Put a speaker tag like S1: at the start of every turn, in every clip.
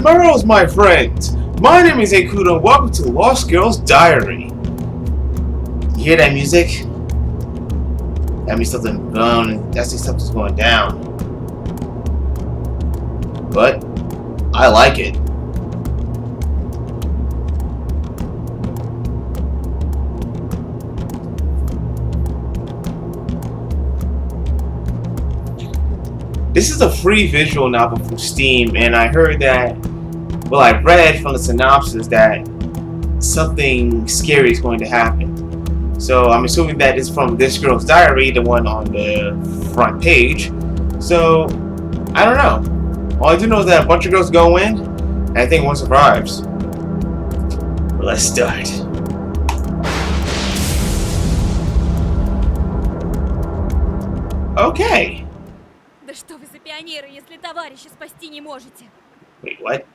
S1: Morals, my friends! My name is XaneKudo and welcome to Lost Girl's Diary. You hear that music? That means something's going down. But I like it. This is a free visual novel from Steam, and I heard that, well, I read from the synopsis that something scary is going to happen. So I'm assuming that it's from This Girl's Diary, the one on the front page. So, I don't know. All I do know is that a bunch of girls go in, and I think one survives. Well, let's start. Okay.
S2: Да что вы за пионеры, если товарища спасти не можете?
S1: Wait, what?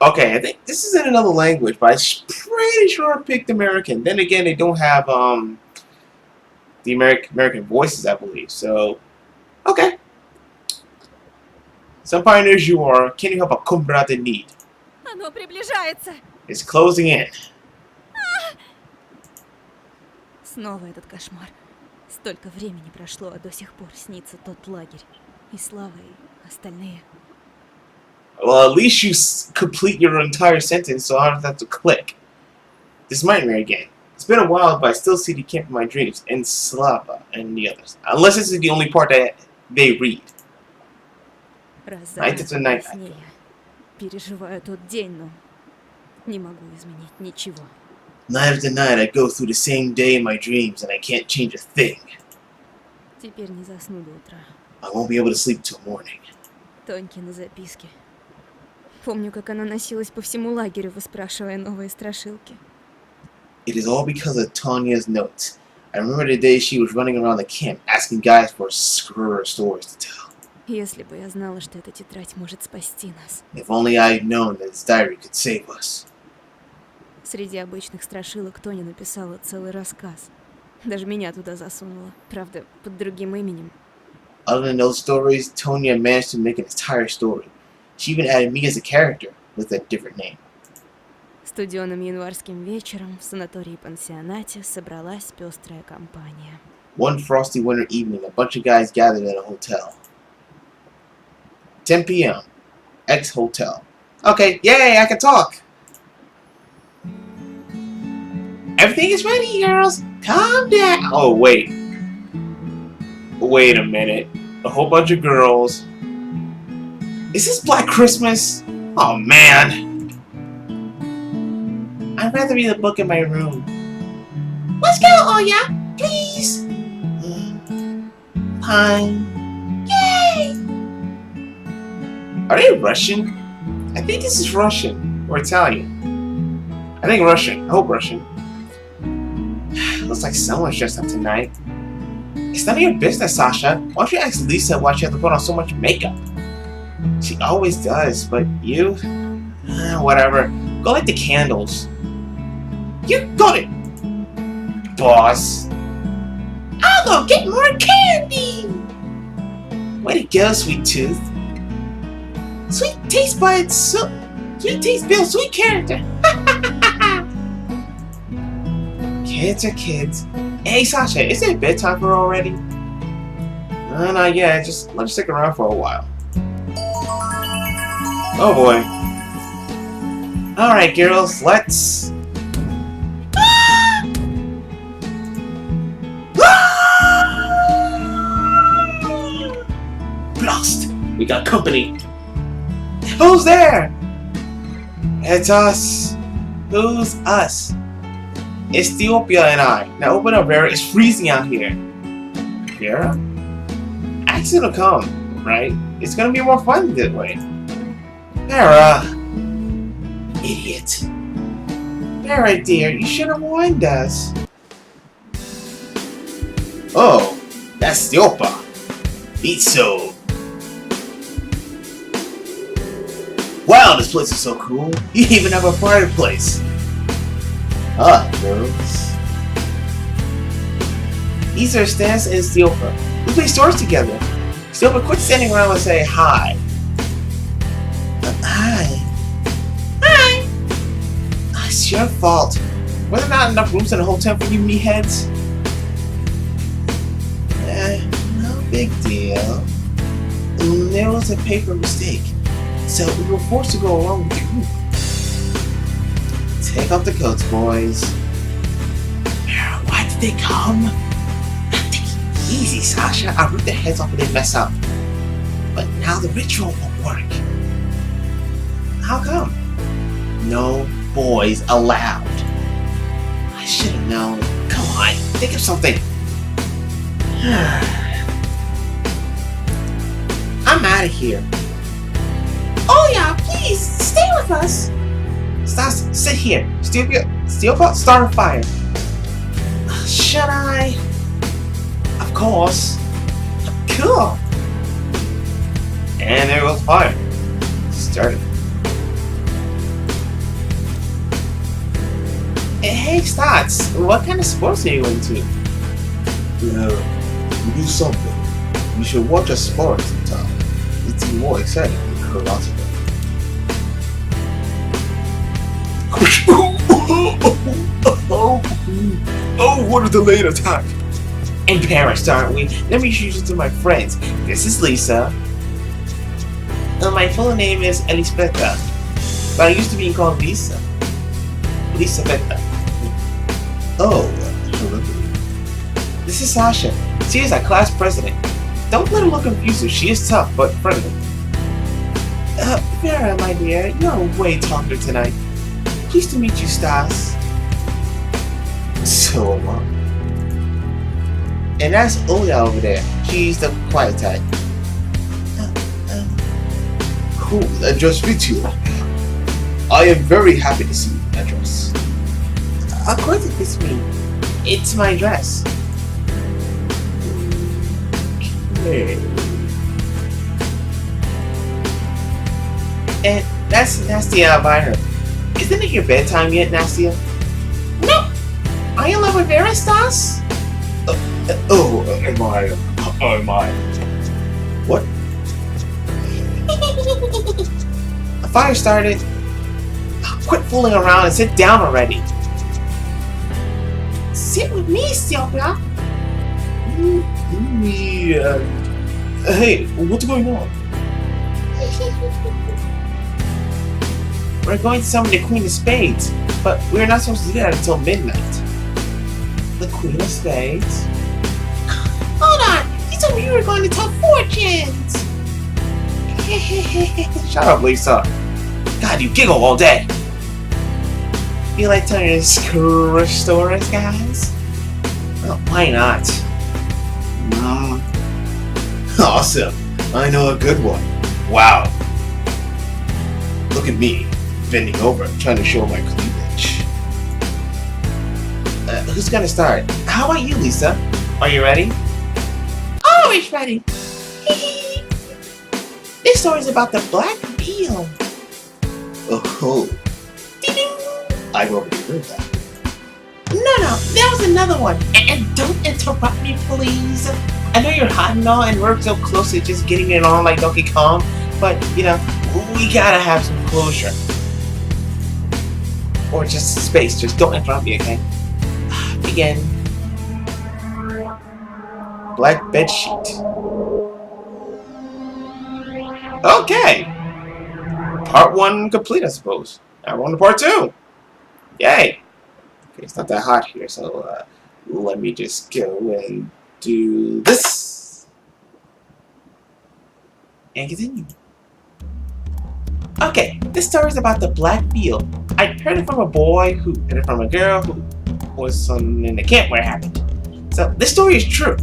S1: Okay, I think this is in another language, but I'm pretty sure I picked American. Then again, they don't have the American voices, I believe. So, okay. Some pioneers you are. Can you help a comrade in need?
S2: Оно приближается.
S1: It's closing in.
S2: Снова этот кошмар. Столько времени прошло, а до сих пор снится тот лагерь. И Слава, и остальные.
S1: Well, at least you complete your entire sentence, so I don't have to click. This nightmare again. It's been a while, but I still see the camp in my dreams, and Slava, and the others. Unless this is the only part that they read. Night after night.
S2: Переживаю тот день, но не могу изменить ничего.
S1: Night after night, I go through the same day in my dreams, and I can't change a thing.
S2: Теперь не засну до утра.
S1: I won't be able to sleep till morning.
S2: Тонькины записки. Помню, как она носилась по всему лагерю, выспрашивая новые страшилки.
S1: It is all because of Tanya's notes. I remember the day she was running around the camp, asking guys for screwer stories to tell.
S2: Если бы я знала, что эта тетрадь может спасти нас.
S1: If only I had known that this diary could save us.
S2: Среди обычных страшилок Тоня написала целый рассказ. Даже меня туда засунула, правда, под другим именем.
S1: Other than those stories, Tonya managed to make an entire story. She even added me as a character with a different name.
S2: Студеным январским вечером в санатории-пансионате собралась пестрая компания.
S1: One frosty winter evening, a bunch of guys gathered at a hotel. 10 p.m. X Hotel. Okay, yay, I can talk! Everything is ready, girls! Calm down! Oh, wait. Wait a minute. A whole bunch of girls. Is this Black Christmas? Oh, man. I'd rather read a book in my room. Let's go, Oya! Please! Fine. Yay! Are they Russian? I think this is Russian. Or Italian. I think Russian. I hope Russian. Looks like someone's dressed up tonight. It's none of your business, Sasha. Why don't you ask Lisa why she has to put on so much makeup? She always does, but you? Whatever. Go light the candles. You got it! Boss. I'll go get more candy! Way to go, sweet tooth. Sweet taste buds, sweet taste Bill, sweet character. Kids are kids. Hey Sasha, is it bedtime for her already? No, not yet. Just let her stick around for a while. Oh boy. Alright girls, let's... Blast! We got company. Who's there? It's us. Who's us? Ethiopia and I. Now open up, Vera. It's freezing out here. Vera? Accent will come, right? It's gonna be more fun that way. Vera! Idiot. Vera, dear, you should have warned us. Oh, that's the Opa. Eat so. Wow, this place is so cool. You even have a fireplace. Ah, girls. These are Stas and Steelpa. We play stores together. Steelpa, quit standing around and say hi. Hi. Hi. It's your fault. Were there not enough rooms in the hotel for you meatheads? No big deal. There was a paper mistake, so we were forced to go along with the group. Take off the coats, boys. Why did they come? Easy, Sasha. I'll rip their heads off when they mess up. But now the ritual won't work. How come? No boys allowed. I should have known. Come on, think of something. I'm out of here. Oh yeah, please stay with us. Stas, sit here. Steel pot, start a fire. Should I? Of course. Cool. And there goes the fire. Started. Hey, Stats, what kind of sports are you into?
S3: We do something. You should watch a sport sometime. It's more exciting than karate.
S1: Oh, what a delayed attack! Embarrassed, aren't we? Let me introduce you to my friends. This is Lisa. My full name is Elisabetta, but I used to be called Lisa. Elisabetta.
S3: Oh, I remember you.
S1: This is Sasha. She is our class president. Don't let her look confused. She is tough but friendly. Vera, my dear, you're a way talker tonight. Pleased to meet you, Stas.
S3: So am I.
S1: And that's Oya over there. She's the quiet type.
S3: Cool, that dress fits you. I am very happy to see you in that dress.
S1: Of course it fits me. It's my dress.
S3: Okay.
S1: And that's Nastia by her. Isn't it your bedtime yet, Nastia? No! Are you in love with Vera, Stas?
S3: Am I? What?
S1: A fire started. Quit fooling around and sit down already. Sit with me, Sylvia.
S3: Hey, what's going on?
S1: We're going to summon the Queen of Spades, but we're not supposed to do that until midnight. The Queen of Spades? Hold on! You told me you were going to tell fortunes! Shut up, Lisa. God, you giggle all day. You like telling your stories, guys? Well, why not?
S3: Awesome. I know a good one. Wow. Look at me, bending over, trying to show my cleavage.
S1: Who's gonna start? How about you, Lisa? Are you ready? Always ready. This story's about the black beetle.
S3: Oh. I've already heard that.
S1: No, there was another one. And don't interrupt me, please. I know you're hot and all, and we're so close to just getting it on like Donkey Kong, but, you know, we gotta have some closure. Or just space. Just don't interrupt me, okay? Begin. Black bedsheet. Okay. Part 1 complete, I suppose. Now we're on to part 2. Yay. Okay, it's not that hot here, so let me just go and do this. And continue. Okay, this story is about the black beetle. I heard it from a boy who heard it from a girl who was in the camp where it happened. So this story is true.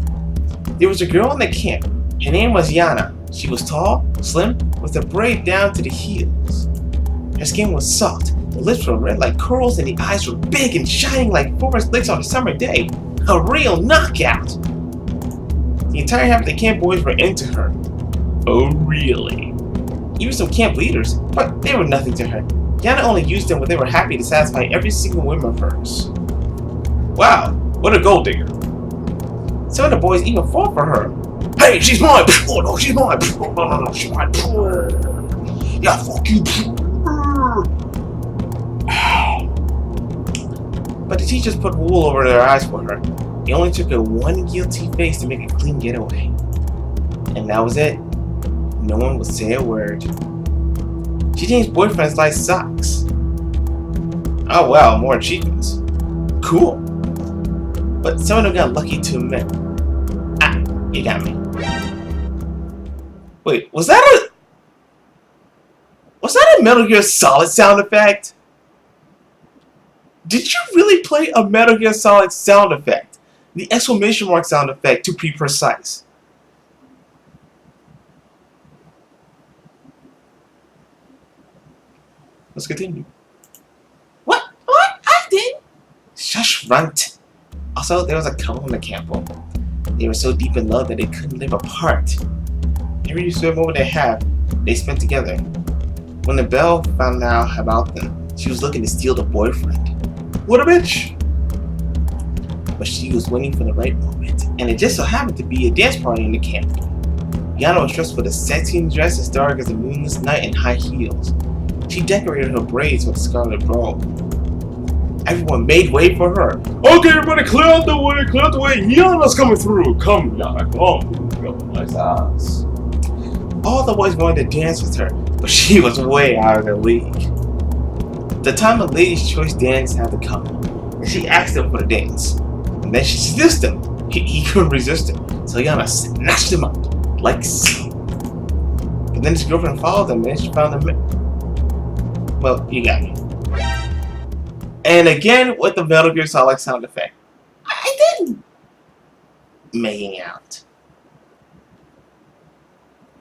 S1: There was a girl in the camp. Her name was Yana. She was tall, slim, with a braid down to the heels. Her skin was soft, the lips were red like corals, and the eyes were big and shining like forest lakes on a summer day. A real knockout! The entire half of the camp boys were into her. Oh really? Even some camp leaders, but they were nothing to her. Yana only used them when they were happy to satisfy every single whim of hers. Wow, what a gold digger. Some of the boys even fought for her. Hey, she's mine! Oh no, she's mine! Oh no, she's mine!
S3: Yeah, fuck you.
S1: But the teachers put wool over their eyes for her. It only took her one guilty face to make a clean getaway. And that was it. No one would say a word. She changed boyfriends like socks. Oh wow, more achievements. Cool. But some of them got lucky to admit. Ah, you got me. Wait, was that a Metal Gear Solid sound effect? Did you really play a Metal Gear Solid sound effect? The exclamation mark sound effect, to be precise. Let's continue. What? I did? Shush, runt. Also, there was a couple in the camp. They were so deep in love that they couldn't live apart. Every moment they had, they spent together. When the Belle found out about them, she was looking to steal the boyfriend. What a bitch! But she was waiting for the right moment, and it just so happened to be a dance party in the camp. Yana was dressed with a sexy dress as dark as a moonless night and high heels. She decorated her braids with a scarlet bow. Everyone made way for her.
S3: Okay, everybody, clear out the way, Yana's coming through. Come, Yana, come. Nice ass.
S1: All the boys wanted to dance with her, but she was way out of their league. The time of Ladies' Choice dance had to come, and she asked him for the dance. And then she seduced him. He couldn't resist her, so Yana snatched him up, like so. But then his girlfriend followed him, and then she found him. Well, you got me. And again with the Metal Gear Solid sound effect. I didn't. Making out.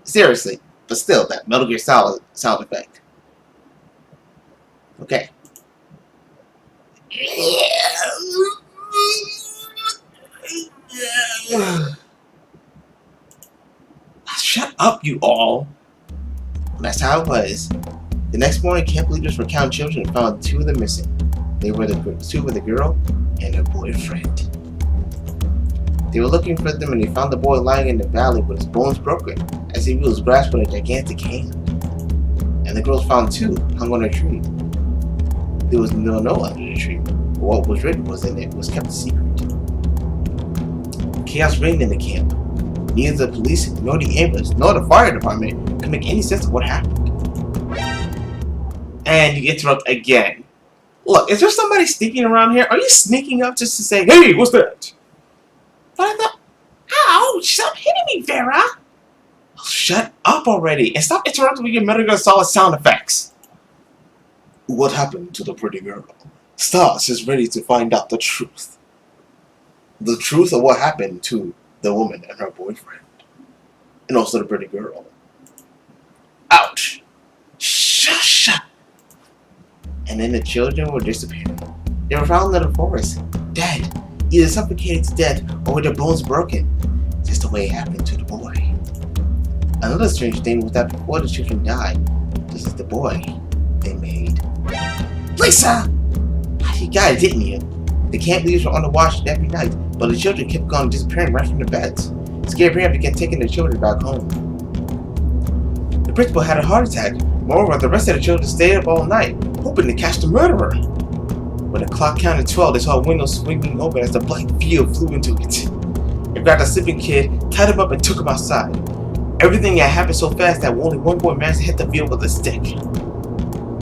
S1: Seriously, but still, that Metal Gear Solid sound effect. Okay. Shut up, you all. That's how it was. The next morning, camp leaders were counting children and found two of them missing. They were two with a girl and her boyfriend. They were looking for them and they found the boy lying in the valley with his bones broken as he was grasped with a gigantic hand. And the girls found two hung on a tree. There was no note under the tree, but what was written was in it was kept a secret. Chaos reigned in the camp. Neither the police, nor the ambulance, nor the fire department could make any sense of what happened. And you interrupt again. Look, is there somebody sneaking around here? Are you sneaking up just to say, hey, what's that? But I thought, ow, stop hitting me, Vera. Oh, shut up already and stop interrupting with your Metal Gear Solid sound effects.
S3: What happened to the pretty girl? Stas is ready to find out the truth. The truth of what happened to the woman and her boyfriend. And also the pretty girl.
S1: Ouch. Shush up. And then the children were disappearing. They were found in the forest, dead, either suffocated to death or with their bones broken, just the way it happened to the boy. Another strange thing was that before the children died, this is the boy they made. Lisa! You got it, didn't you? The camp leaders were on the watch every night, but the children kept going disappearing right from their beds. Scared parents began taking their children back home. The principal had a heart attack. Moreover, the rest of the children stayed up all night, hoping to catch the murderer. When the clock counted 12, they saw a window swinging open as the black veil flew into it. They grabbed a sleeping kid, tied him up, and took him outside. Everything had happened so fast that only one boy managed to hit the veil with a stick.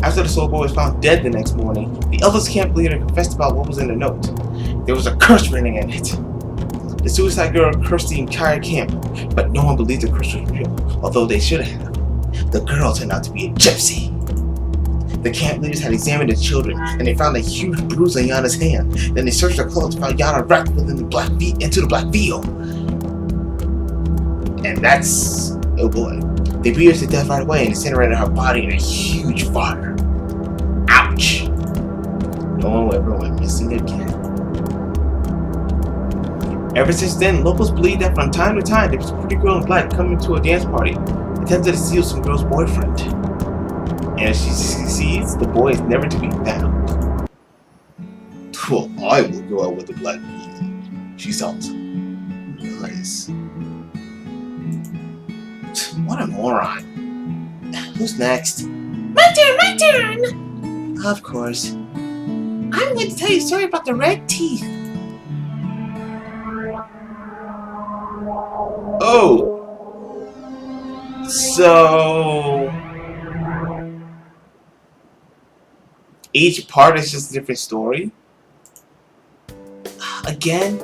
S1: After the soul boy was found dead the next morning, the eldest camp leader confessed about what was in the note. There was a curse written in it. The suicide girl cursed the entire camp, but no one believed the curse was real, although they should have. The girl turned out to be a gypsy. The camp leaders had examined the children, and they found a huge bruise on Yana's hand. Then they searched her clothes and found Yana wrapped within the black veil. And that's, oh boy. They beat her to death right away and incinerated her body in a huge fire. Ouch! No one ever went missing again. Ever since then, locals believe that from time to time there was a pretty girl in black coming to a dance party, attempted to steal some girl's boyfriend. And if she succeeds, the boy is never to be found.
S3: Well, I will go out with the black girl. She sounds nice.
S1: What a moron.
S3: Who's next?
S1: My turn!
S3: Of course.
S1: I'm going to tell you a story about the red teeth.
S3: Oh! So... each part is just a different story? Again?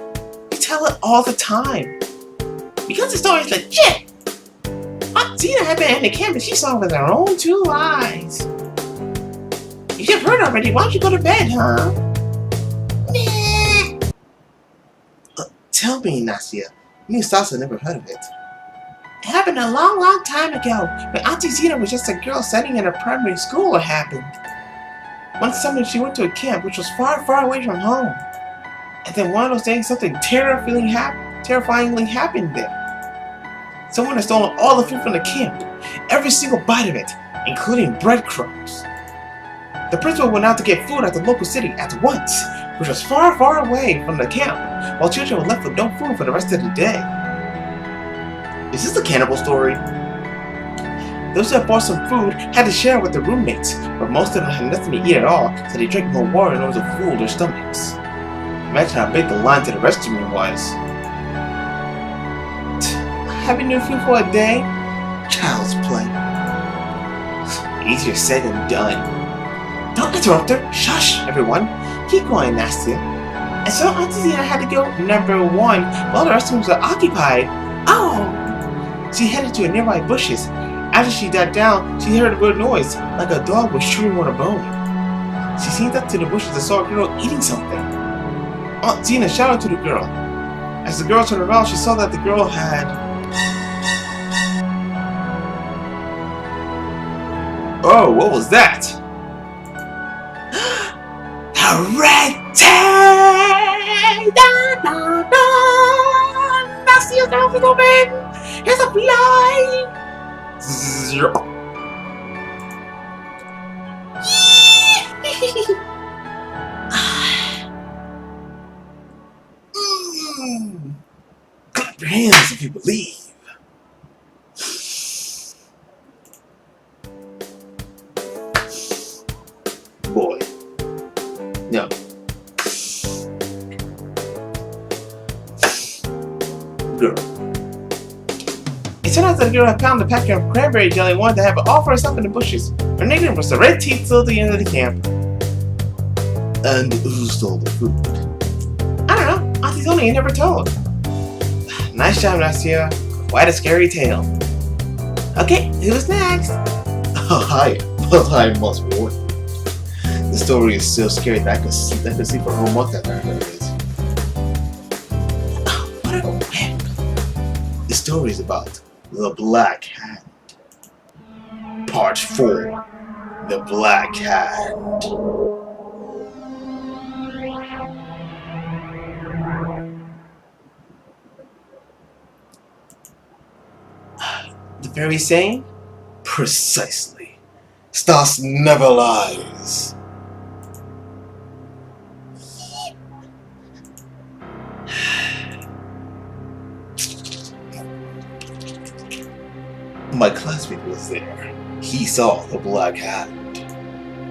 S3: You tell it all the time.
S1: Because the story's legit. Aunt Zena had been in the camp and she saw with her own 2 eyes. If you've heard already, why don't you go to bed, huh? Nah.
S3: Tell me, Nastia. Me and Sasa never heard of it.
S1: It happened a long, long time ago, when Auntie Zena was just a girl studying in a primary school. It happened. One summer she went to a camp which was far, far away from home. And then one of those days something terrifyingly happened there. Someone had stolen all the food from the camp, every single bite of it, including breadcrumbs. The principal went out to get food at the local city at once, which was far, far away from the camp, while children were left with no food for the rest of the day.
S3: Is this the cannibal story?
S1: Those that bought some food had to share with their roommates, but most of them had nothing to eat at all, so they drank more water in order to fuel their stomachs. Imagine how big the line to the restroom was. Having no food for a day?
S3: Child's play.
S1: Easier said than done. Don't interrupt her. Shush, everyone. Keep going, Nastia. And so Auntie Zena had to go number 1 while the restrooms were occupied. Oh! She headed to a nearby bushes. After she got down, she heard a weird noise, like a dog was chewing on a bone. She sneaked up to the bushes and saw a girl eating something. Aunt Zena shouted to the girl. As the girl turned around, she saw that the girl had... Oh, what was that? The red tape! Da, da, da. Nastia's mouth is open! Here's a fly!
S3: Clap your hands if you believe. Boy. No. Girl.
S1: It turned out that the girl had found a packet of cranberry jelly and wanted to have it all for herself in the bushes. Her nickname was the Red Teeth till the end of the camp.
S3: And who stole the food?
S1: I don't know. Auntie Tony never told. Nice job, Nastia. Quite a scary tale. Okay, who's next?
S3: Oh, hi. But I must warn you. The story is so scary that I could sleep for a whole month after I heard it.
S1: Oh, what a whip.
S3: The story is about the Black Hand. Part 4. The Black Hand.
S1: The very same?
S3: Precisely. Stas never lies. My classmate was there. He saw the Black Hand.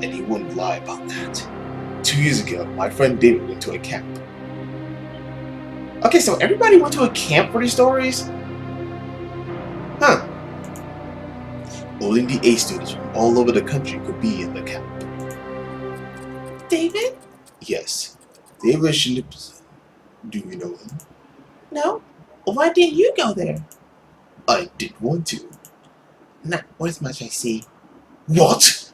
S3: And he wouldn't lie about that. 2 years ago, my friend David went to a camp.
S1: Okay, so everybody went to a camp for these stories? Huh.
S3: Only the A students from all over the country could be in the camp.
S1: David?
S3: Yes. David Schnips. Do you know him?
S1: No. Why didn't you go there?
S3: I did want to.
S1: Not worth much, I see.
S3: What?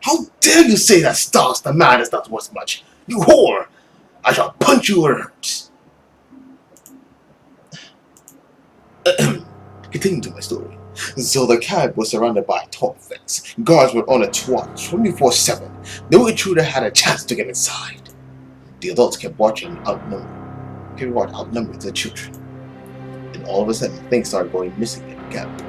S3: How dare you say that Stas the man is not worth much? You whore! I shall punch you where it hurts. Continuing to my story. So the camp was surrounded by a tall fence. Guards were on its watch 24/7. No intruder had a chance to get inside. The adults kept watching outnumbered the children. And all of a sudden, things started going missing in the camp.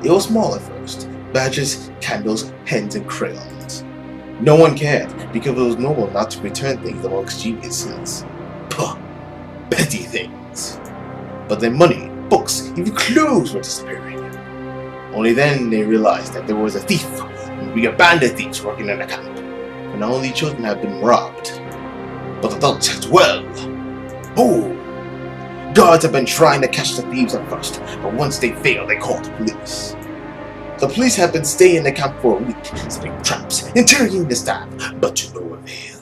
S3: It was small at first. Badges, candles, pens, and crayons. No one cared, because it was normal not to return things amongst geniuses. Puh, petty things. but their money, books, even clothes were disappearing. Only then they realized that there was a thief, maybe a band of thieves working in the camp. And not only children had been robbed, but adults as well. Oh! Guards had been trying to catch the thieves at first, but once they failed, they called the police. The police had been staying in the camp for a week, setting traps, interrogating the staff, but to no avail.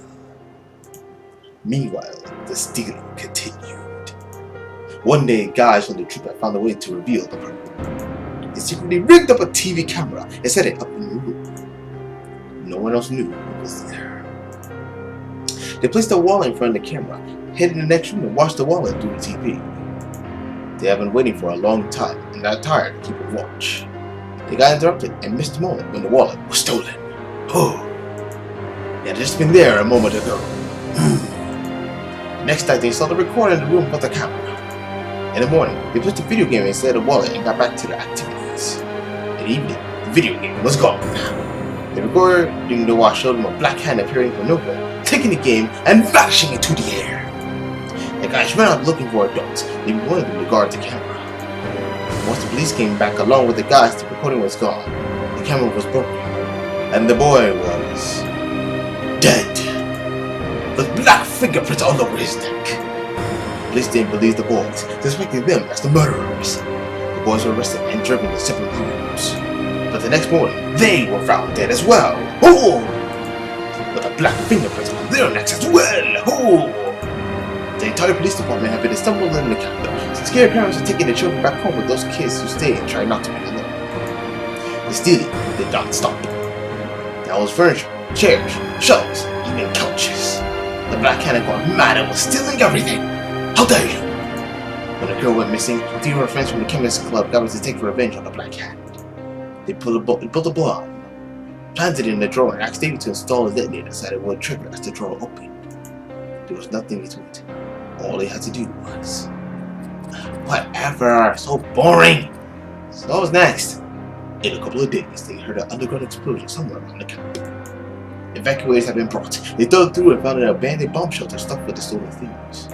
S3: Meanwhile, the stealing continued. One day, guys from the troop had found a way to reveal the problem. They secretly rigged up a TV camera and set it up in the room. No one else knew who was there. They placed a wallet in front of the camera, hid in the next room and watched the wallet through the TV. They had been waiting for a long time and got tired of keeping watch. They got interrupted and missed the moment when the wallet was stolen. Oh, it had just been there a moment ago. Next night they saw the recorder in the room with the camera. In the morning, they put the video game inside the wallet and got back to their activities. In the evening, the video game was gone. The recorder during the watch showed them a black hand appearing from nowhere, taking the game and vanishing into the air. The guys ran out looking for adults, leaving one of them to guard the camera. Once the police came back along with the guys, the recording was gone. The camera was broken, and the boy was dead, with black fingerprints all over his neck. Police didn't believe the boys, suspecting them as the murderers. The boys were arrested and driven to separate rooms. But the next morning, they were found dead as well. Oh! With the black fingerprints on their necks as well. Oh! The entire police department had been assembled in the camp. Scared parents were taking their children back home with those kids who stayed and tried not to be alone. The stealing did not stop. There was furniture, chairs, shelves, even couches. The black hand had gone mad and was stealing everything. How dare you! When the girl went missing, three of her friends from the chemist club got ready to take revenge on the black hand. They built a bomb, planted it in the drawer, and asked David to install a detonator so that it would trigger as the drawer opened. There was nothing to it. All they had to do was... Whatever, so boring. So what was next? In a couple of days, they heard an underground explosion somewhere around the camp. Evacuators had been brought. They dug through and found an abandoned bomb shelter stuffed with the stolen thieves.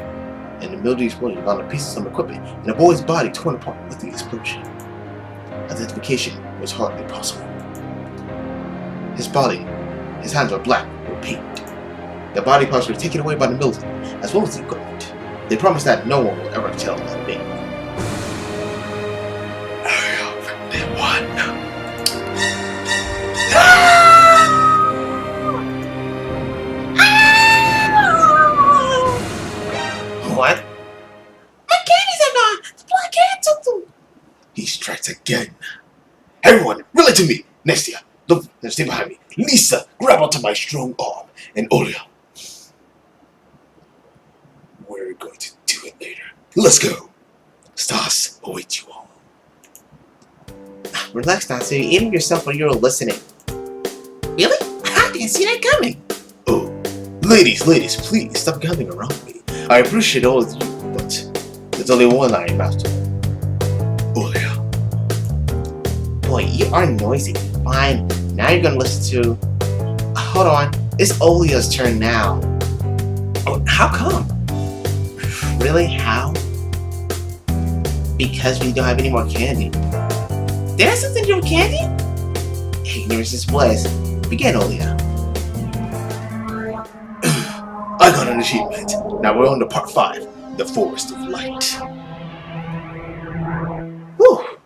S3: In the middle of the explosion, found a piece of some equipment and a boy's body torn apart with the explosion. Identification was hardly possible. His body, his hands were black with paint. The body parts were taken away by the military, as well as the equipment. They promised that no one would ever tell a thing. They won. What? My candies are gone! The black hand took them! He strikes again. Everyone, rally to me! Nestia, look, stay behind me. Lisa, grab onto my strong arm. And Olia. We're going to do it later. Let's go. Stars await you all. Relax, Natsu. You're eating yourself while you're listening. Really? I didn't see that coming. Oh, ladies, please stop coming around me. I appreciate all of you, but there's only one I am after. Olia. Boy, you are noisy. Fine. Now you're gonna listen to... Hold on. It's Olia's turn now. Oh, how come? Really? How? Because we don't have any more candy. Did I have something to do with candy? Ignorance is bliss. Begin, Olia. I got an achievement. Now we're on to part 5, the Forest of Light. Whew.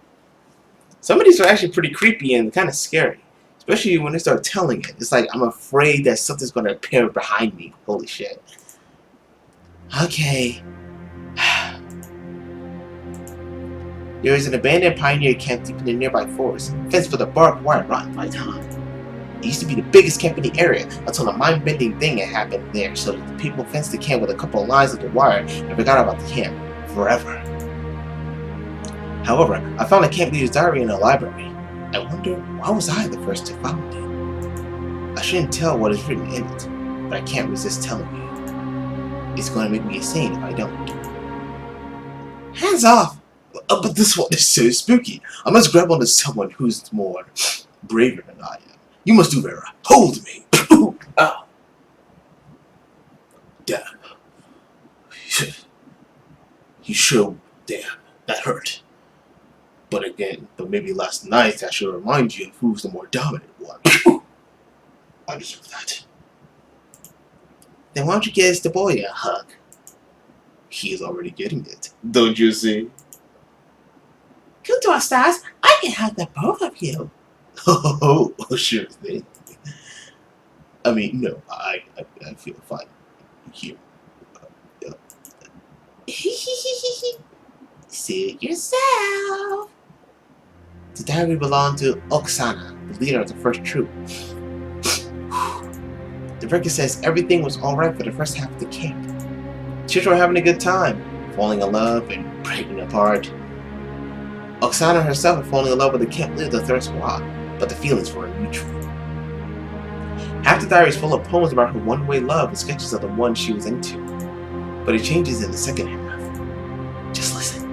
S3: Some of these are actually pretty creepy and kind of scary. Especially when they start telling it. It's like, I'm afraid that something's going to appear behind me. Holy shit. Okay. There is an abandoned pioneer camp deep in the nearby forest, fenced with a barbed wire rotten by time. It used to be the biggest camp in the area until a mind-bending thing had happened there, so that the people fenced the camp with a couple of lines of the wire and forgot about the camp forever. However, I found a camp leader's diary in the library. I wonder, why was I the first to find it? I shouldn't tell what is written in it, but I can't resist telling you. It's going to make me insane if I don't. Hands off! But this one is so spooky. I must grab onto someone who's more braver than I am. You must do, Vera. Hold me. Oh. Damn. You sure? Damn. that hurt. But maybe last night I should remind you of who's the more dominant one. I deserve that. Then why don't you get the boy a hug? He's already getting it. Don't you see? Kudo stars, I can hug the both of you. Oh, sure thing. I mean, no, I feel fine here. See it yourself. The diary belonged to Oksana, the leader of the first troop. The record says everything was alright for the first half of the camp. Children were having a good time, falling in love and breaking apart. Oksana herself had fallen in love with the camp leader of the third squad, but the feelings were mutual. Half the diary is full of poems about her one-way love and sketches of the one she was into, but it changes in the second half. Just listen.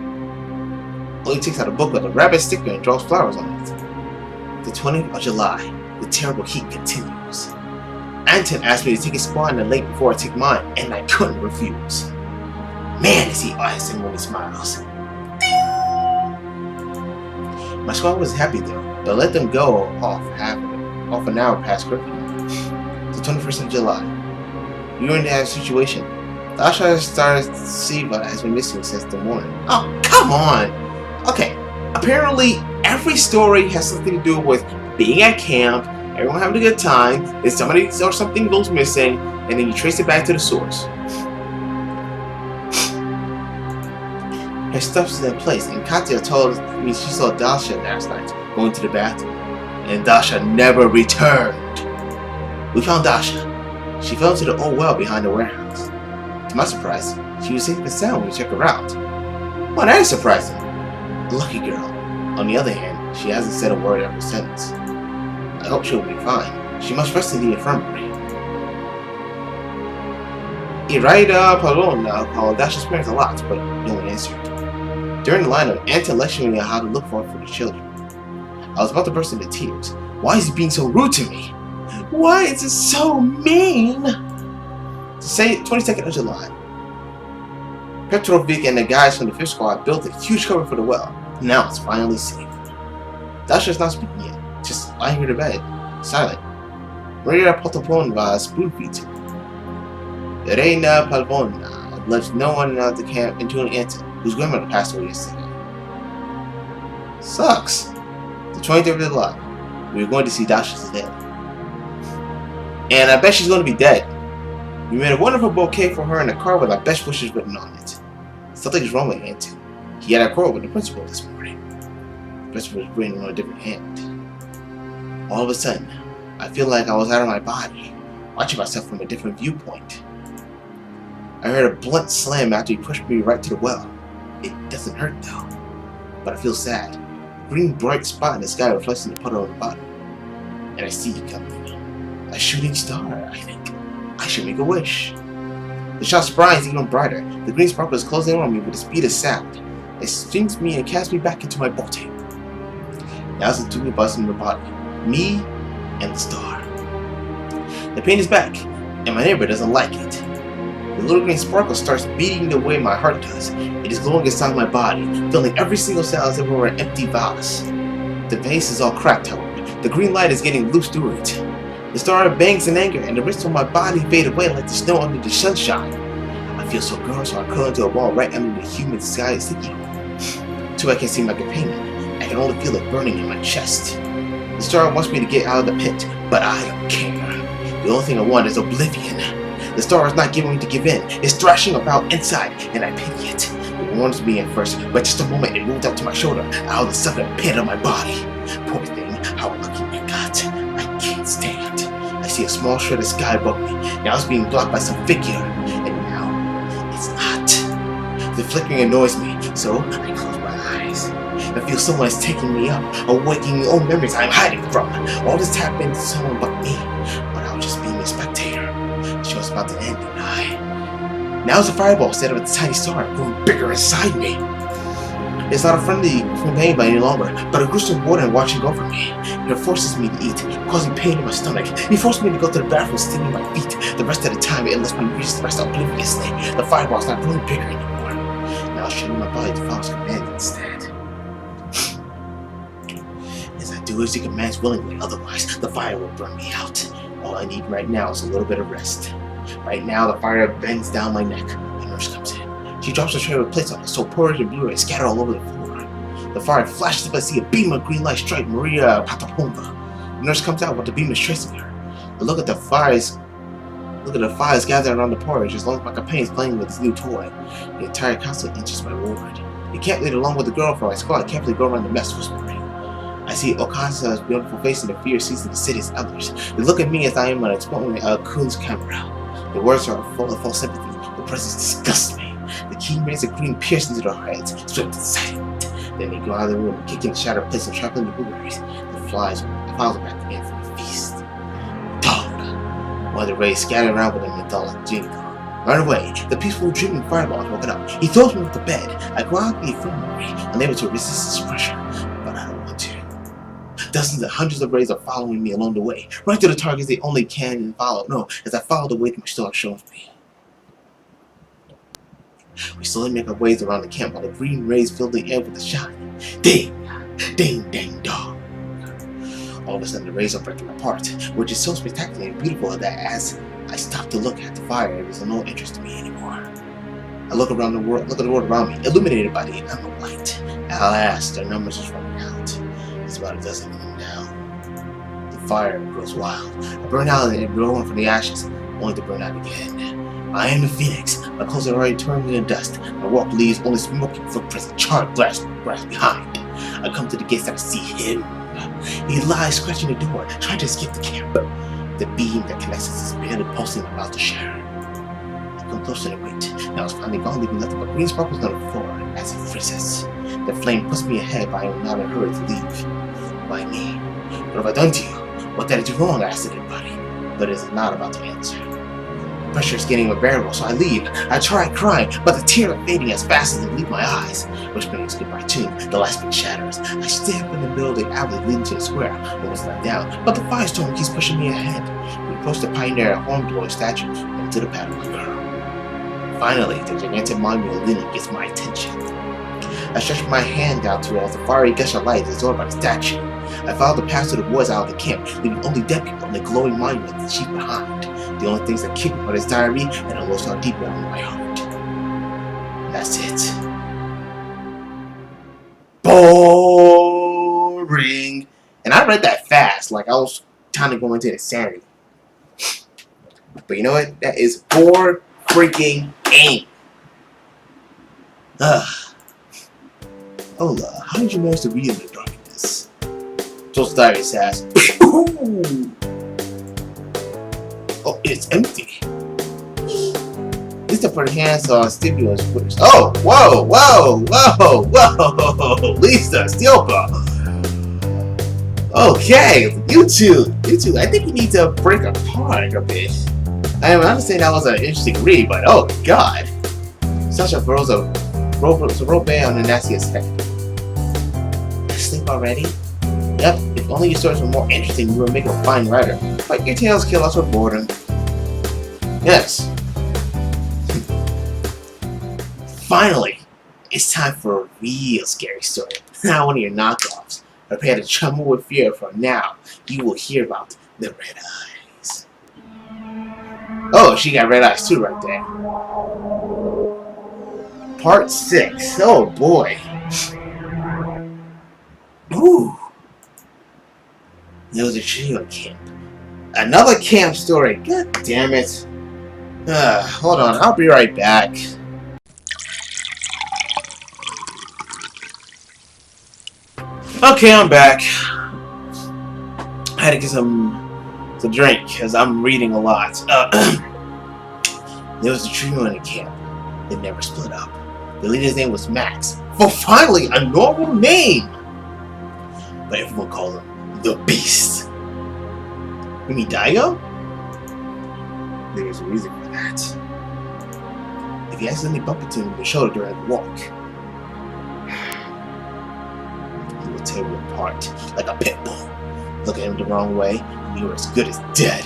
S3: Ollie takes out a book with a rabbit sticker and draws flowers on it. The 20th of July, the terrible heat continues. Anton asked me to take his squad in the lake before I take mine, and I couldn't refuse. Man, is he awesome when he smiles. My squad was happy though, but I let them go off an hour past curfew. The 21st of July. We were in that situation. Dasha started Siva has been missing since the morning. Oh, come on! Okay, apparently every story has something to do with being at camp, everyone having a good time, then somebody or something goes missing, and then you trace it back to the source. Her stuff's in place, and Katya told me she saw Dasha last night going to the bathroom, and Dasha never returned. We found Dasha. She fell into the old well behind the warehouse. To my surprise, she was safe and sound when we checked her out. Well, that is surprising. Lucky girl. On the other hand, she hasn't said a word ever since. I hope she'll be fine. She must rest in the infirmary. Iraida Palona called Dasha's parents a lot, but no one answered. During the lineup, Anton lectured me on how to look for the children. I was about to burst into tears. Why is he being so rude to me? Why is it so mean? To say 22nd of July. Petrovic and the guys from the fish squad built a huge cover for the well. Now it's finally safe. Dasha's not speaking yet, just lying here to bed, silent. Maria Potoponva spoon feeds her. Reina Palvona left no one at the camp, including Anton, whose grandmother passed away yesterday. Sucks. The 23rd of July. We were going to see Dasha today. And I bet she's going to be dead. We made a wonderful bouquet for her in a card with our best wishes written on it. Something is wrong with Anton. He had a quarrel with the principal this morning. The principal was written on a different hand. All of a sudden, I feel like I was out of my body, watching myself from a different viewpoint. I heard a blunt slam after he pushed me right to the well. It doesn't hurt though, but I feel sad. A green bright spot in the sky reflects in the puddle on the bottom. And I see you coming. A shooting star, I think. I should make a wish. The shot's bright is even brighter. The green sparkle is closing on me with the speed of sound. It stings me and casts me back into my body. Now it's a two buzz in the body. Me and the star. The pain is back, and my neighbor doesn't like it. The little green sparkle starts beating the way my heart does. It is glowing inside my body, filling every single cell as if it were an empty vase. The vase is all cracked, however. The green light is getting loose through it. The star bangs in anger, and the rest of my body fade away like the snow under the sunshine. I feel so girl, so I curl into a ball right under the humid sky is thinking. Till I can see my companion. I can only feel it burning in my chest. The star wants me to get out of the pit, but I don't care. The only thing I want is oblivion. The star is not giving me to give in. It's thrashing about inside, and I pity it. It warns me at first, but just a moment it moved up to my shoulder, out of the southern pit of my body. Poor thing, how lucky I got. I can't stand. I see a small shred of sky above me. Now it's being blocked by some figure, and now it's not. The flickering annoys me, so I close my eyes. I feel someone is taking me up, awakening old memories I'm hiding from. All this happened to someone but me, but I was just being a spectator. The show's about to end, and now it's a fireball instead of a tiny star growing bigger inside me. It's not a friendly companion any longer, but a gruesome warden watching over me. It forces me to eat, causing pain in my stomach. He forced me to go to the bathroom, stinging my feet. The rest of the time, it lets me rest obliviously. The fireball's not growing bigger anymore. now shutting my body to follow his command instead. As I do as he commands willingly, otherwise the fire will burn me out. All I need right now is a little bit of rest. Right now the fire bends down my neck. My nurse comes in. She drops a tray with plates on it, so porridge and Blu-ray scatter all over the floor. The fire flashes up. I see a beam of green light strike Maria Patapomba. The nurse comes out with the beam is tracing her. I look at the fires gathered around the porridge as long as my companion's playing with his new toy. The entire council enters my ward. The camp leader along with the girl from my squad carefully go around the mess whispering. I see Okasa's beautiful face and the fear seizing the city's others. They look at me as I am on exploding Kun's camera. The words are full of false sympathy. The presence disgusts me. The keen rays of green pierce into their heads, swift and silent. Then they go out of the room, kicking the shattered plates and trampling the blueberries. The flies are back again for the feast. Dog! One of the rays scattered around with a metallic jingle. Right away, the peaceful dreaming fireball is woken up. He throws me off the bed. I go out the infirmary, unable to resist his pressure, but I don't want to. Dozens and hundreds of rays are following me along the way, right to the targets they only can follow. No, as I follow the way my star shows me. We slowly make our ways around the camp while the green rays fill the air with a shine. Ding! Ding, ding, dong! All of a sudden the rays are breaking apart, which is so spectacular and beautiful that as I stop to look at the fire, it is of no interest to me anymore. I look at the world around me, illuminated by the emerald light. Alas, their numbers is running out. It's about a dozen of them now. The fire grows wild. I burn out and grow from the ashes, only to burn out again. I am the phoenix. My clothes are already turned into dust. My walk leaves only smoking footprints and charred grass behind. I come to the gates and I see him. He lies scratching the door, trying to escape the camp. The beam that connects us is barely pulsing about to shatter. I come closer and wait. Now it's finally gone, leaving nothing but green sparkles on the floor as it freezes. The flame puts me ahead, but I am not in a hurry to leave. Why me? What have I done to you? What did I do wrong? I asked the dead body, but it is not about to answer. Pressure is getting unbearable, so I leave. I try crying, but the tears are fading as fast as they leave my eyes. Which brings goodbye too. The last bit shatters. I stand in the middle of the alley leading to the square, almost not down, but the firestorm keeps pushing me ahead. We approach the pioneer hornblower statue and into the path of the girl. Finally, the gigantic monument of linen gets my attention. I stretch my hand out to it as the fiery gush of light is absorbed by the statue. I follow the path to the woods out of the camp, leaving only dead people and the glowing monument that sheep behind. The only things that keep me are this diary and a low star deep down in my heart. That's it. Boring. And I read that fast, like I was trying to go into insanity. But you know what? That is bore freaking aim. Ola, how did you manage to read in the darkness? Joel's diary says, oh, it's empty. Lisa put her hands on Stipula's footage. Oh, whoa, whoa, whoa, whoa, Lisa, Stilpa. Okay, you two, I think you need to break apart a bit. I mean, I'm not saying that was an interesting read, but oh god. Sasha throws a rope band on the nastiest head. Sleep already? Yep, if only your stories were more interesting, you would make a fine writer. But your tales kill us with boredom. Yes. Finally, it's time for a real scary story. Not one of your knockoffs. Prepare to tremble with fear, for now you will hear about the red eyes. Oh, she got red eyes too right there. Part 6. Oh boy. Ooh. There was a trio camp. Another camp story. God damn it. Hold on, I'll be right back. Okay, I'm back. I had to get some to drink because I'm reading a lot. There was a trio in the camp. They never split up. The leader's name was Max. For finally, a normal name! But everyone called him the Beast. You mean Daigo? There was a reason for that. If you accidentally bump into him in the shoulder during the walk, he will tear you apart like a pit bull. Look at him the wrong way, and you are as good as dead.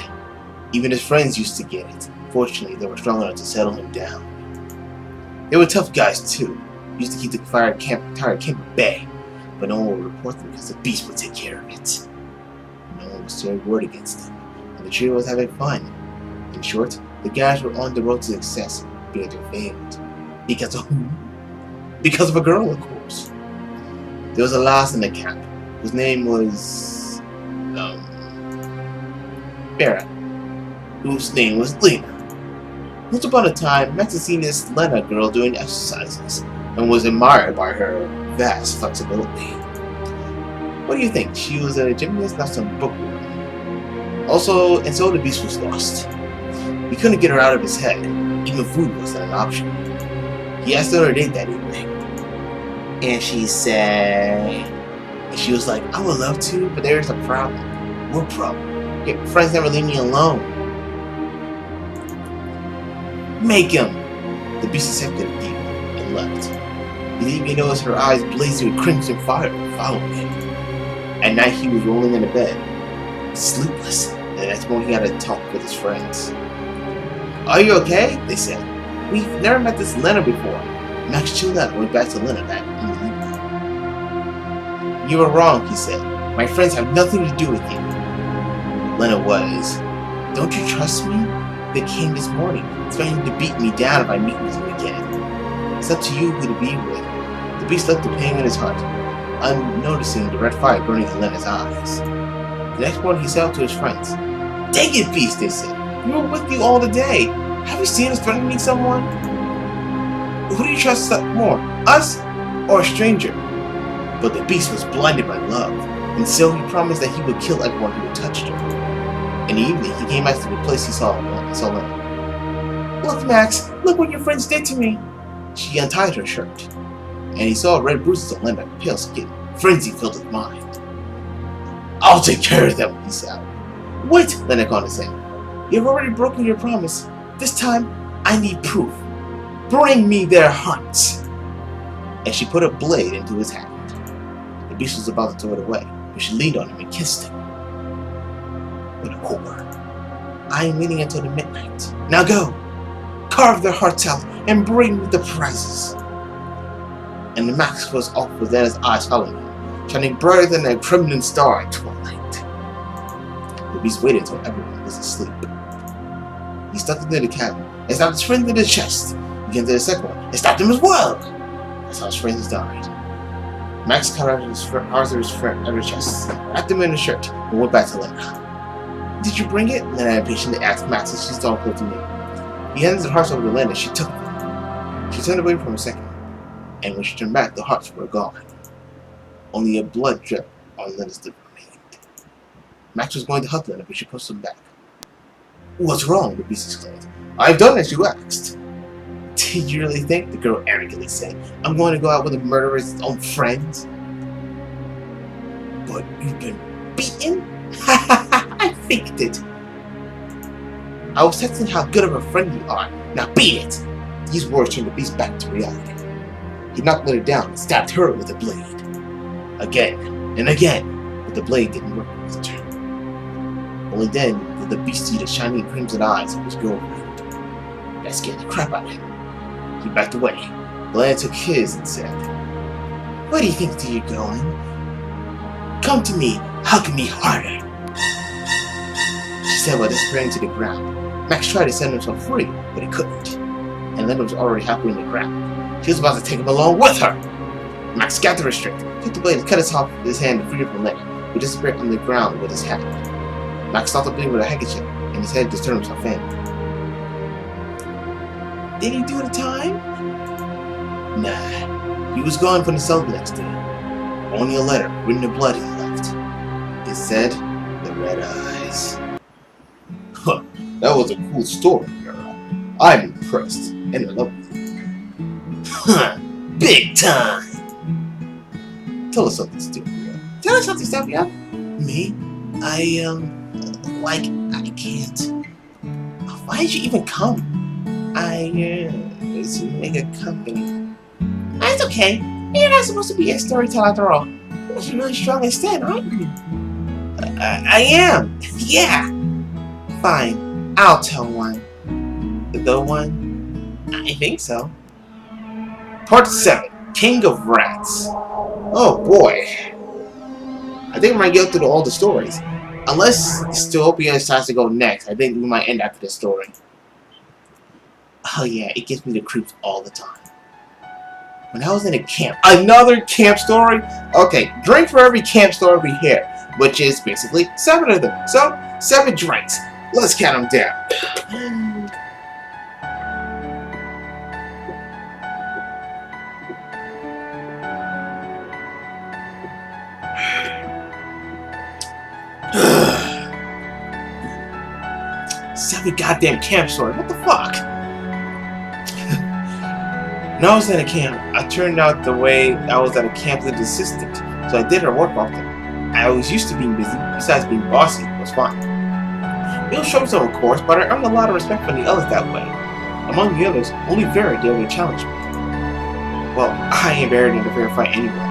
S3: Even his friends used to get it. Fortunately, they were strong enough to settle him down. They were tough guys too, used to keep the fire at Camp Bay, but no one would report them because the beast would take care of it. No one was saying a word against them, and the trio was having fun. In short, the guys were on the road to success, but they failed. Because of who? Because of a girl, of course. There was a lass in the camp, whose name was Farah, whose name was Lena. Once upon a time, Max had seen this Lena girl doing exercises, and was admired by her vast flexibility. What do you think? She was a gymnast, not some bookworm. Also, and so the beast was lost. He couldn't get her out of his head. Even food wasn't an option. He asked her on a date that evening, and she was like, I would love to, but there's a problem. What problem? Your friends never leave me alone. Make him! The beast accepted the deal and left. He didn't even notice her eyes blazing with crimson fire following him. At night he was rolling in the bed, sleepless, and the next morning he had a talk with his friends. Are you okay? They said. We've never met this Lena before. Max chilled out and went back to Lena that evening. You were wrong, he said. My friends have nothing to do with you. Lena was. Don't you trust me? They came this morning, threatening to beat me down if I meet with them again. It's up to you who to be with. The beast left the pain in his heart, unnoticing the red fire burning in Lena's eyes. The next morning he set out to his friends. Dang it, beast, they said. We were with you all the day. Have you seen us threatening someone? Who do you trust more, us or a stranger? But the beast was blinded by love, and so he promised that he would kill everyone who touched her. In the evening, he came back to the place he saw Lena. Look, Max, look what your friends did to me. She untied her shirt, and he saw red bruises on Lena's pale skin. Frenzy filled his mind. I'll take care of them, he said. Wait, Lena condescended. You've already broken your promise. This time, I need proof. Bring me their hearts. And she put a blade into his hand. The beast was about to throw it away, but she leaned on him and kissed him. What a whore. I am waiting until the midnight. Now go. Carve their hearts out and bring me the prizes. And the Max was off with Lena's eyes following him, shining brighter than a crimson star at twilight. The beast waited until everyone was asleep. He stuck into the cabin and stabbed his friend in the chest. He came to the second one and stabbed him as well. That's how his friends died. Max cut out Arthur's friend out of his chest, wrapped him in a shirt, and went back to Lena. Did you bring it? Lena impatiently asked Max as she saw him close to me. He handed the hearts over to Lena. She took them. She turned away for a second, and when she turned back, the hearts were gone. Only a blood drip on Lena's lip remained. Max was going to hug Lena, but she pushed him back. What's wrong? The beast exclaimed. I've done as you asked. Did you really think? The girl arrogantly said. I'm going to go out with a murderer's own friends. But you've been beaten? I faked it. I was texting how good of a friend you are. Now beat it. These words turned the beast back to reality. He knocked Lena down and stabbed her with a blade. Again and again, but the blade didn't work with her. Only then did the beast see the shining crimson eyes of his girlfriend. That scared the crap out of him. He backed away. Lena took his and said, Where do you think you're going? Come to me, hug me harder. She said while disappearing to the ground. Max tried to set himself free, but he couldn't. And Lena was already halfway in the ground. She was about to take him along with her. Max got the restrict, took the blade and cut his hand to free him from Lena, who disappeared on the ground with his hand. Max stopped the bleeding with a handkerchief, and his head just turned himself in. Did he do the time? Nah. He was gone from the cell the next day. Only a letter written in blood he left. It said, The Red Eyes. Huh, that was a cool story, girl. I'm impressed, and in love with you. Huh, big time! Tell us something stupid, girl. Tell us something stupid, yeah? Me? I can't. Why did you even come? It's make a company. That's okay. You're not supposed to be a storyteller after all. You're really strong instead, aren't you? I am. Yeah. Fine. I'll tell one. The one? I think so. Part 7.
S1: King of Rats. Oh boy. I think we might get through all the stories. Unless Dystopia decides to go next, I think we might end after this story. Oh yeah, it gives me the creeps all the time. When I was in a camp, another camp story? Okay, drink for every camp story we hear, which is basically 7 of them. So, 7 drinks. Let's count them down. Seven goddamn camp story. What the fuck? When I was in a camp, I turned out the way I was at a camp lead assistant, so I did her work often. I was used to being busy, besides being bossy was fun. It was troublesome, of course, but I earned a lot of respect from the others that way. Among the others, only Vera dared to challenge me. Well, I ain't Vera in the fair fight anyway.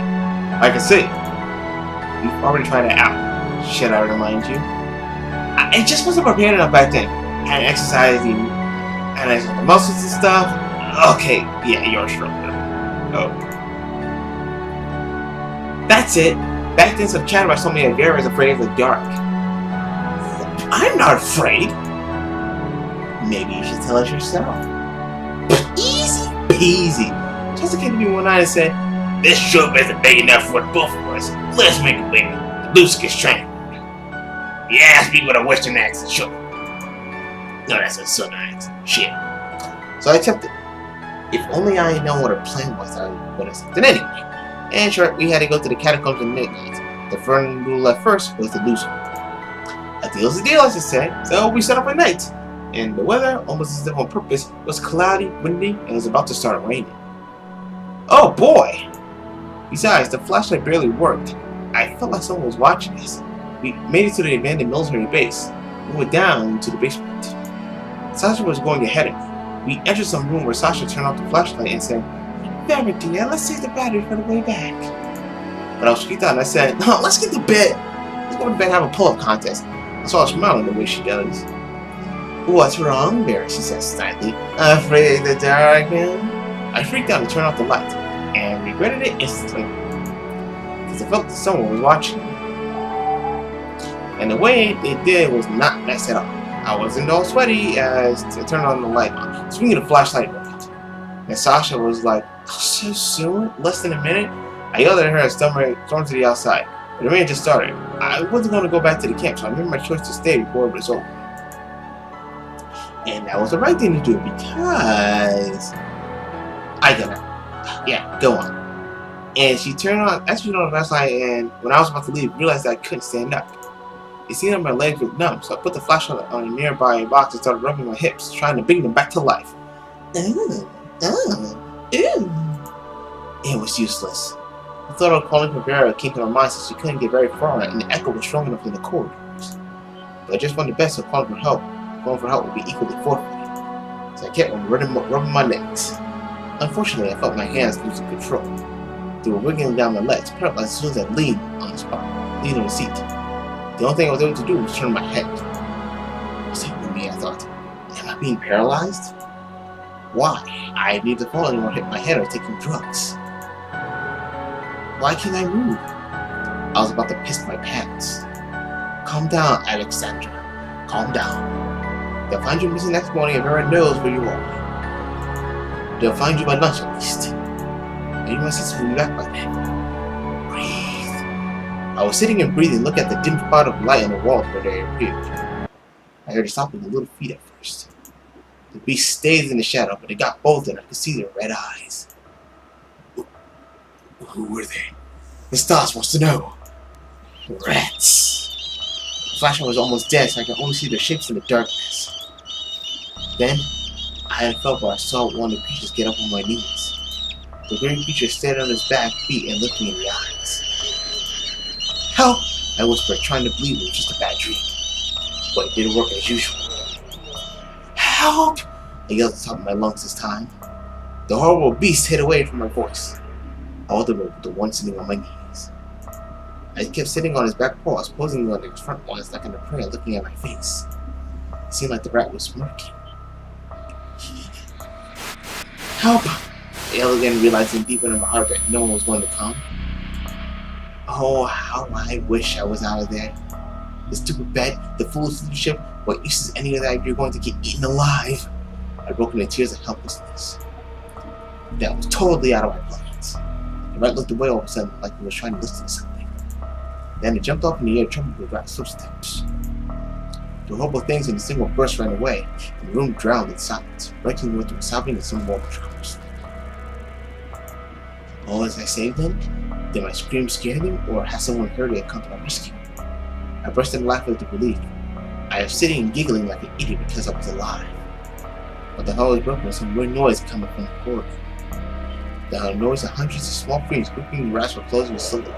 S1: Like I say, we've already tried it out. Should I remind you? I just wasn't prepared enough back then. Hadn't exercised and the muscles and stuff. Okay, yeah, you're stronger. Oh. That's it. Back then some chatter about somebody that Vera is afraid of the dark. I'm not afraid. Maybe you should tell us yourself. Easy peasy. Jessica came to me one night and said, "This troop isn't big enough for both of us. Let's make it bigger. Luce gets trained." Yeah, speak with a Western accent, sure. No, that's a Southern accent. Shit. So I attempted. If only I had known what her plan was, I would have accepted anyway. And sure, we had to go to the catacombs at midnight. The friend who left first was the loser. A deal's a deal, as I said, so we set up at night. And the weather, almost as if on purpose, was cloudy, windy, and was about to start raining. Oh boy! Besides, the flashlight barely worked. I felt like someone was watching us. We made it to the abandoned military base. We went down to the basement. Sasha was going ahead of me. We entered some room where Sasha turned off the flashlight and said, "Very dear, let's save the battery for the way back." But I was freaked out and I said, "No, let's get to bed. Let's go to bed and have a pull-up contest." I saw her smiling the way she does. "What's wrong, Mary?" she said slightly. "Afraid of the dark now?" I freaked out and turned off the light, and regretted it instantly. Because I felt that someone was watching me. And the way they did was not nice at all. I wasn't all sweaty as I turned on the light on. Swinging the flashlight worked. And Sasha was like, "Oh, so soon? Less than a minute?" I yelled at her and stormed to the outside. But the rain just started. I wasn't going to go back to the camp, so I made my choice to stay before it was over. And that was the right thing to do because I got her. Yeah, go on. And she turned on, as she turned on the flashlight, and when I was about to leave, realized that I couldn't stand up. It seemed like my legs were numb, so I put the flashlight on a nearby box and started rubbing my hips, trying to bring them back to life. It was useless. The thought of calling for Vera came to my mind since she couldn't get very far, and the echo was strong enough in the corridors. But I just wanted the best, so calling for help would be equally forfeited. So I kept on rubbing my legs. Unfortunately, I felt my hands losing control. They were wiggling down my legs, paralyzed as soon as I leaned on the seat. The only thing I was able to do was turn my head. What's happening to me, I thought. Am I being paralyzed? Why? I had neither fallen nor hit my head or taken drugs. Why can't I move? I was about to piss my pants. Calm down, Alexandra. Calm down. They'll find you missing next morning and Vera knows where you are. They'll find you by lunch at least. Maybe my sister will be back by then. Breathe. I was sitting and breathing, looking at the dim spot of light on the walls where they appeared. I heard it stopping the little feet at first. The beast stayed in the shadow, but it got bolder and I could see their red eyes. Who were they? The stars wants to know. Rats. The flashlight was almost dead, so I could only see their shapes in the darkness. Then, I had felt where I saw one of the creatures get up on my knees. The green creature stared on his back feet and looked me in the eyes. "Help!" I whispered, trying to believe it was just a bad dream. But it didn't work as usual. "Help!" I yelled at the top of my lungs this time. The horrible beast hid away from my voice. I was the one sitting on my knees. I kept sitting on his back paws, posing on his front ones like an prey, looking at my face. It seemed like the rat was smirking. "Help!
S3: I yelled again, realizing deep in my heart that no one was going to come. Oh, how I wish I was out of there. The stupid bed, the foolish leadership, what use is any of that if you're going to get eaten alive? I broke into tears of helplessness. That was totally out of my plans. The rat looked away all of a sudden like he was trying to listen to something. Then it jumped off in the air, trembling with rat's footsteps. The horrible things in a single burst ran away, and the room drowned in silence, breaking with the sobbing and some more tremors. Oh, as I saved them? Did my scream scare them, or has someone heard it and come to my rescue? I burst into laughter with relief. I was sitting and giggling like an idiot because I was alive. But the hall was broken with some weird noise coming from the corridor. The noise of hundreds of small fingers gripping the rats were closing slowly.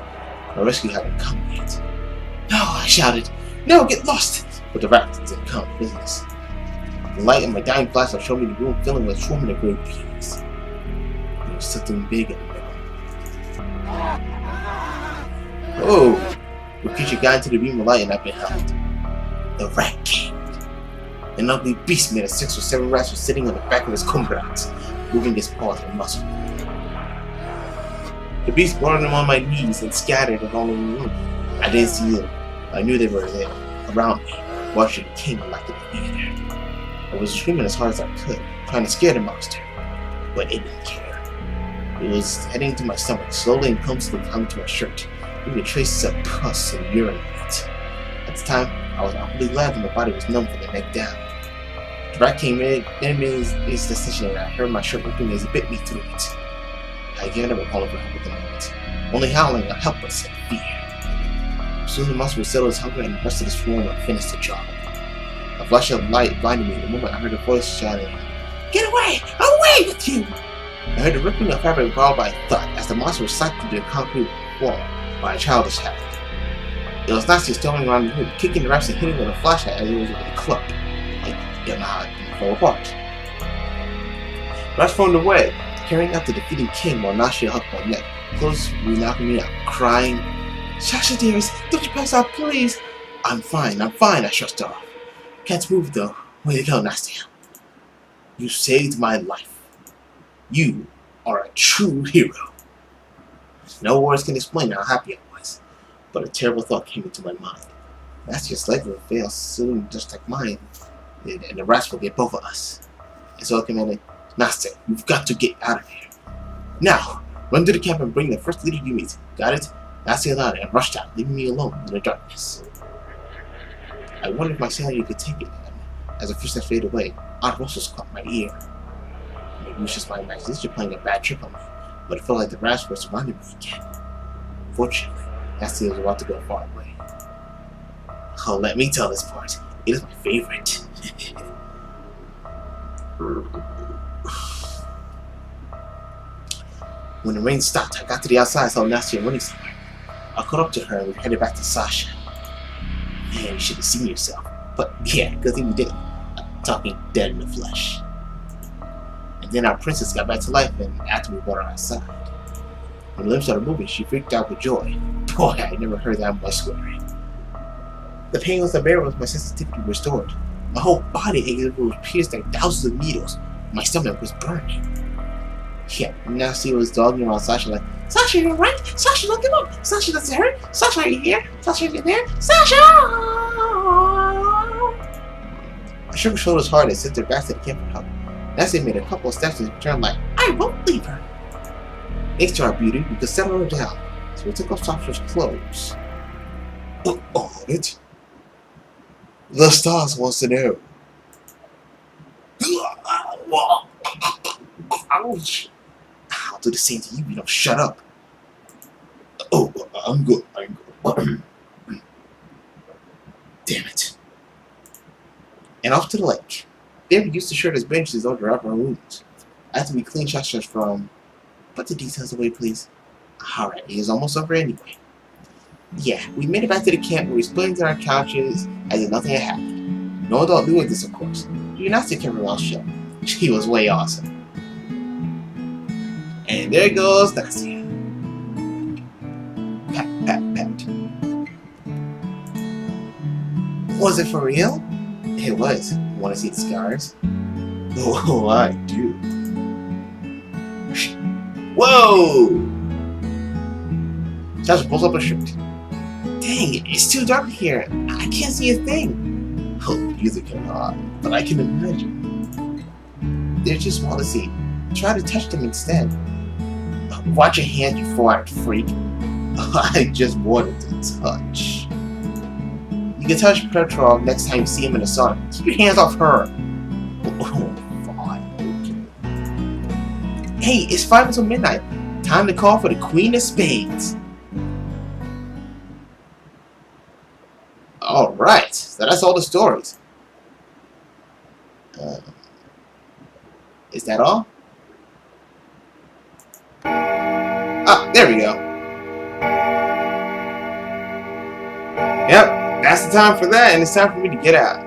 S3: My rescue hadn't come yet. No, I shouted. No, get lost! But the rats didn't come to business. The light in my dying flashlight showed me the room filling with swarming of great beings. There was something big in the middle. Oh! The creature got into the beam of light and I beheld. The Rat King. An ugly beast made of 6 or 7 rats was sitting on the back of his kumbrats, moving his paws and muscle. The beast brought them on my knees and scattered them all over the room. I didn't see them, but I knew they were there, around me, watching the king like the theater. I was screaming as hard as I could, trying to scare the monster, but it didn't care. It was heading to my stomach, slowly and clumsily coming to my shirt, leaving traces of pus and urine in it. At the time, I was awfully glad that my body was numb from the neck down. The rat came in, then made his decision, and I heard my shirt ripping as he bit me through it. I again never called for help at the moment, only howling a helpless in fear. Soon the monster would settle his hunger and the rest of the swarm would finish the job. A flash of light blinded me the moment I heard a voice shouting, "Get away! Away with you!" I heard the ripping of fabric followed by a thud as the monster was sucked into the concrete wall by a childish hand. It was Nazi storming around the room, kicking the rats and hitting with a flashlight as it was with a club. Like Yamaha didn't fall apart. Rats formed away, carrying out the defeating king while Nashi hugged my neck, closely knocking me out, crying, "Sasha dearest, don't you pass out, please!" I'm fine, I shushed her off. Can't move though. Way to go, Nastia. You saved my life. You are a true hero. No words can explain how happy I was, but a terrible thought came into my mind. Nastia's life will fail soon, just like mine, and the rats will get both of us. And so I commanded, "Nastia, you've got to get out of here. Now, run to the camp and bring the first leader you meet. Got it?" Nastia nodded and rushed out, leaving me alone in the darkness. I wondered if my sanity could take it, and as the footsteps faded away, odd whistles caught my ear. Maybe it was just my imagination playing a bad trick on me, but it felt like the rats were surrounding me again. Fortunately, Nastia was about to go far away. Oh, let me tell this part. It is my favorite. When the rain stopped, I got to the outside and saw Nastia running somewhere. I caught up to her and we headed back to Sasha. Man, you should have seen yourself. But yeah, good thing we didn't. Talking dead in the flesh. And then our princess got back to life and after we brought her outside. When the limbs started moving, she freaked out with joy. Boy, I never heard that much swearing. The pain was unbearable as my sensitivity restored. My whole body was pierced like thousands of needles. My stomach was burning. Yeah, now she was dogging around Sasha like, "Sasha, you're right? Sasha, look him up! Sasha, does it hurt? Sasha, are you here? Sasha, are you there? Sasha!" I shook her shoulders hard and sent her back to the camp for help. Nancy made a couple of steps and returned like, "I won't leave her." Thanks to our beauty, we could settle her down, so we took off Sasha's clothes. Audit? The stars wants to know. Ouch! I'll do the same to you, you don't shut up. Oh, I'm good. Damn it. And off to the lake. There we used to share his benches over our wounds. After we cleaned Shasha's from... Put the details away, please. Alright, it is almost over anyway. Yeah, we made it back to the camp where we split into our couches as if nothing had happened. No adult knew of this, of course. You're not to keep her mouth shut. She was way awesome. And there goes Nastia. Pat, pat, pat. Was it for real? It was. Want to see the scars? Oh, I do.
S1: Whoa! Sasha pulls up her shirt. Dang, it's too dark here. I can't see a thing. Oh, neither can I, but I can imagine. They're too small to see. Try to touch them instead. Watch your hand, you four-eyed freak. I just wanted to touch. You can touch Petrov next time you see him in the sun. Keep your hands off her. Oh, fine, okay. Hey, it's 5 until midnight. Time to call for the Queen of Spades. Alright, so that's all the stories. Is that all? Ah, there we go. Yep, that's the time for that, and it's time for me to get out.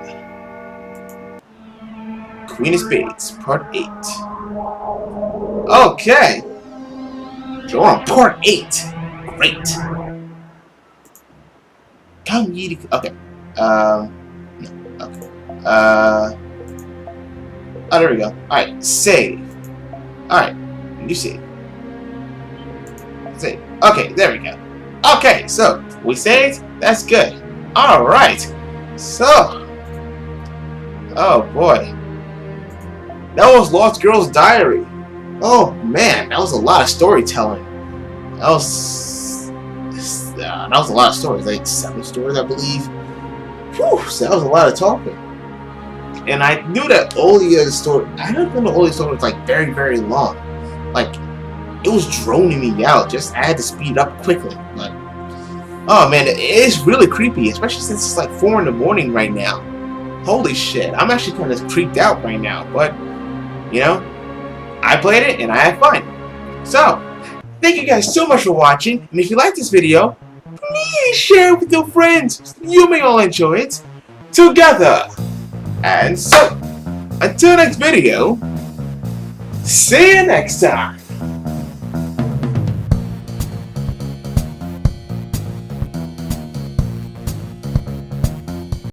S1: Queen of Spades, Part 8. Okay. So we're on Part 8. Great. Come ye to... Okay. No. Okay. Oh, there we go. Alright, save. Alright, new save. Save. Okay, there we go. Okay, so, we saved. That's good. Alright. So. Oh, boy. That was Lost Girl's Diary. Oh, man. That was a lot of storytelling. That was a lot of stories. Like 7 stories, I believe. Whew, so that was a lot of talking. And I knew that Olia's story... I don't know the Olia story was like very, very long. Like, it was droning me out. Just I had to speed up quickly. Like, oh man, it's really creepy, especially since it's like 4 in the morning right now. Holy shit, I'm actually kind of creeped out right now. But, you know, I played it and I had fun. So, thank you guys so much for watching. And if you like this video, please share it with your friends. You may all enjoy it together. And so, until next video, see you next time.